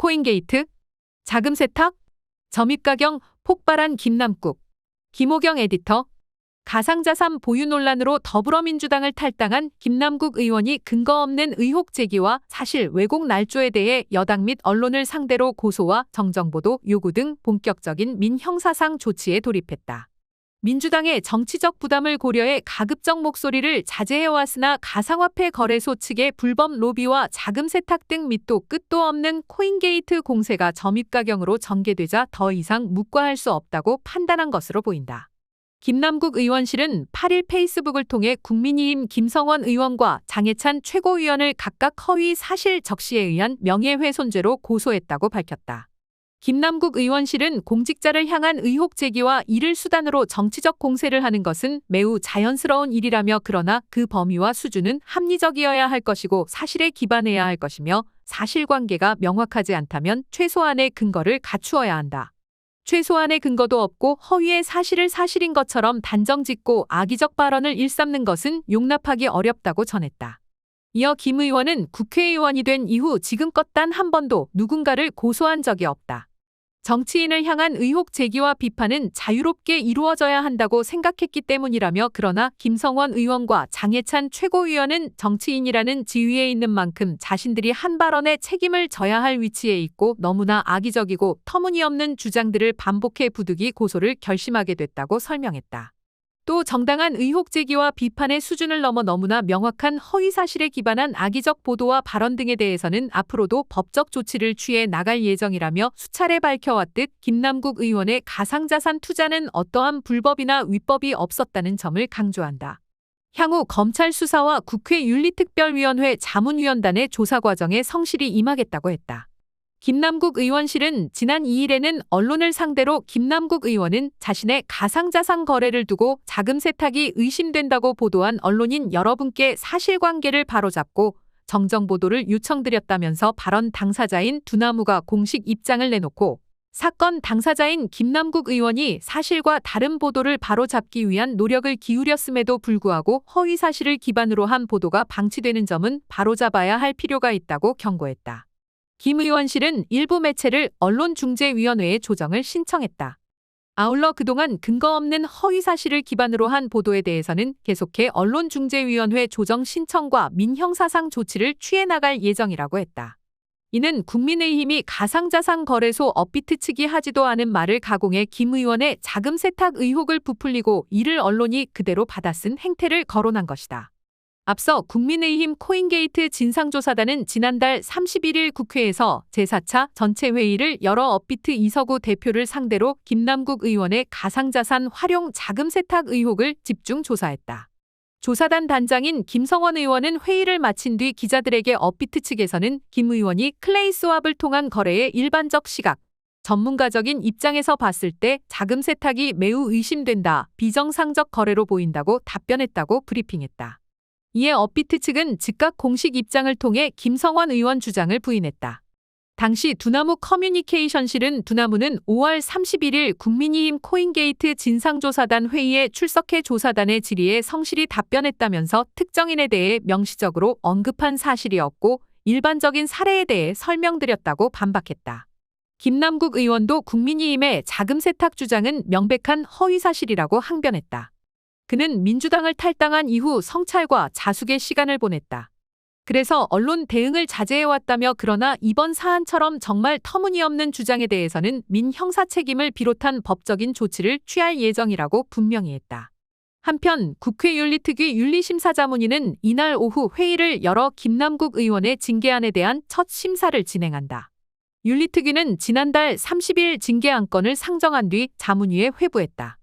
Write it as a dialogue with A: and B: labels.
A: 코인게이트, 자금 세탁, 점입가경 폭발한 김남국, 김호경 에디터, 가상자산 보유 논란으로 더불어민주당을 탈당한 김남국 의원이 근거 없는 의혹 제기와 사실 왜곡 날조에 대해 여당 및 언론을 상대로 고소와 정정보도 요구 등 본격적인 민형사상 조치에 돌입했다. 민주당의 정치적 부담을 고려해 가급적 목소리를 자제해왔으나 가상화폐 거래소 측의 불법 로비와 자금 세탁 등 밑도 끝도 없는 코인게이트 공세가 점입가경으로 전개되자 더 이상 묵과할 수 없다고 판단한 것으로 보인다. 김남국 의원실은 8일 페이스북을 통해 국민의힘 김성원 의원과 장해찬 최고위원을 각각 허위 사실 적시에 의한 명예훼손죄로 고소했다고 밝혔다. 김남국 의원실은 공직자를 향한 의혹 제기와 이를 수단으로 정치적 공세를 하는 것은 매우 자연스러운 일이라며 그러나 그 범위와 수준은 합리적이어야 할 것이고 사실에 기반해야 할 것이며 사실관계가 명확하지 않다면 최소한의 근거를 갖추어야 한다. 최소한의 근거도 없고 허위의 사실을 사실인 것처럼 단정짓고 악의적 발언을 일삼는 것은 용납하기 어렵다고 전했다. 이어 김 의원은 국회의원이 된 이후 지금껏 단 한 번도 누군가를 고소한 적이 없다. 정치인을 향한 의혹 제기와 비판은 자유롭게 이루어져야 한다고 생각했기 때문이라며 그러나 김성원 의원과 장해찬 최고위원은 정치인이라는 지위에 있는 만큼 자신들이 한 발언에 책임을 져야 할 위치에 있고 너무나 악의적이고 터무니없는 주장들을 반복해 부득이 고소를 결심하게 됐다고 설명했다. 또 정당한 의혹 제기와 비판의 수준을 넘어 너무나 명확한 허위 사실에 기반한 악의적 보도와 발언 등에 대해서는 앞으로도 법적 조치를 취해 나갈 예정이라며 수차례 밝혀왔듯 김남국 의원의 가상자산 투자는 어떠한 불법이나 위법이 없었다는 점을 강조한다. 향후 검찰 수사와 국회 윤리특별위원회 자문위원단의 조사 과정에 성실히 임하겠다고 했다. 김남국 의원실은 지난 2일에는 언론을 상대로 김남국 의원은 자신의 가상자산 거래를 두고 자금 세탁이 의심된다고 보도한 언론인 여러분께 사실관계를 바로잡고 정정보도를 요청드렸다면서 발언 당사자인 두나무가 공식 입장을 내놓고 사건 당사자인 김남국 의원이 사실과 다른 보도를 바로잡기 위한 노력을 기울였음에도 불구하고 허위 사실을 기반으로 한 보도가 방치되는 점은 바로잡아야 할 필요가 있다고 경고했다. 김 의원실은 일부 매체를 언론중재위원회에 조정을 신청했다. 아울러 그동안 근거 없는 허위 사실을 기반으로 한 보도에 대해서는 계속해 언론중재위원회 조정 신청과 민형사상 조치를 취해 나갈 예정이라고 했다. 이는 국민의힘이 가상자산 거래소 업비트 측이 하지도 않은 말을 가공해 김 의원의 자금 세탁 의혹을 부풀리고 이를 언론이 그대로 받아쓴 행태를 거론한 것이다. 앞서 국민의힘 코인게이트 진상조사단은 지난달 31일 국회에서 제4차 전체회의를 열어 업비트 이석우 대표를 상대로 김남국 의원의 가상자산 활용 자금 세탁 의혹을 집중 조사했다. 조사단 단장인 김성원 의원은 회의를 마친 뒤 기자들에게 업비트 측에서는 김 의원이 클레이 스왑을 통한 거래의 일반적 시각, 전문가적인 입장에서 봤을 때 자금 세탁이 매우 의심된다, 비정상적 거래로 보인다고 답변했다고 브리핑했다. 이에 업비트 측은 즉각 공식 입장을 통해 김성원 의원 주장을 부인했다. 당시 두나무 커뮤니케이션실은 두나무는 5월 31일 국민의힘 코인게이트 진상조사단 회의에 출석해 조사단의 질의에 성실히 답변했다면서 특정인에 대해 명시적으로 언급한 사실이 없고 일반적인 사례에 대해 설명드렸다고 반박했다. 김남국 의원도 국민의힘의 자금 세탁 주장은 명백한 허위 사실이라고 항변했다. 그는 민주당을 탈당한 이후 성찰과 자숙의 시간을 보냈다. 그래서 언론 대응을 자제해왔다며 그러나 이번 사안처럼 정말 터무니없는 주장에 대해서는 민형사 책임을 비롯한 법적인 조치를 취할 예정이라고 분명히 했다. 한편 국회 윤리특위 윤리심사자문위는 이날 오후 회의를 열어 김남국 의원의 징계안에 대한 첫 심사를 진행한다. 윤리특위는 지난달 30일 징계안건을 상정한 뒤 자문위에 회부했다.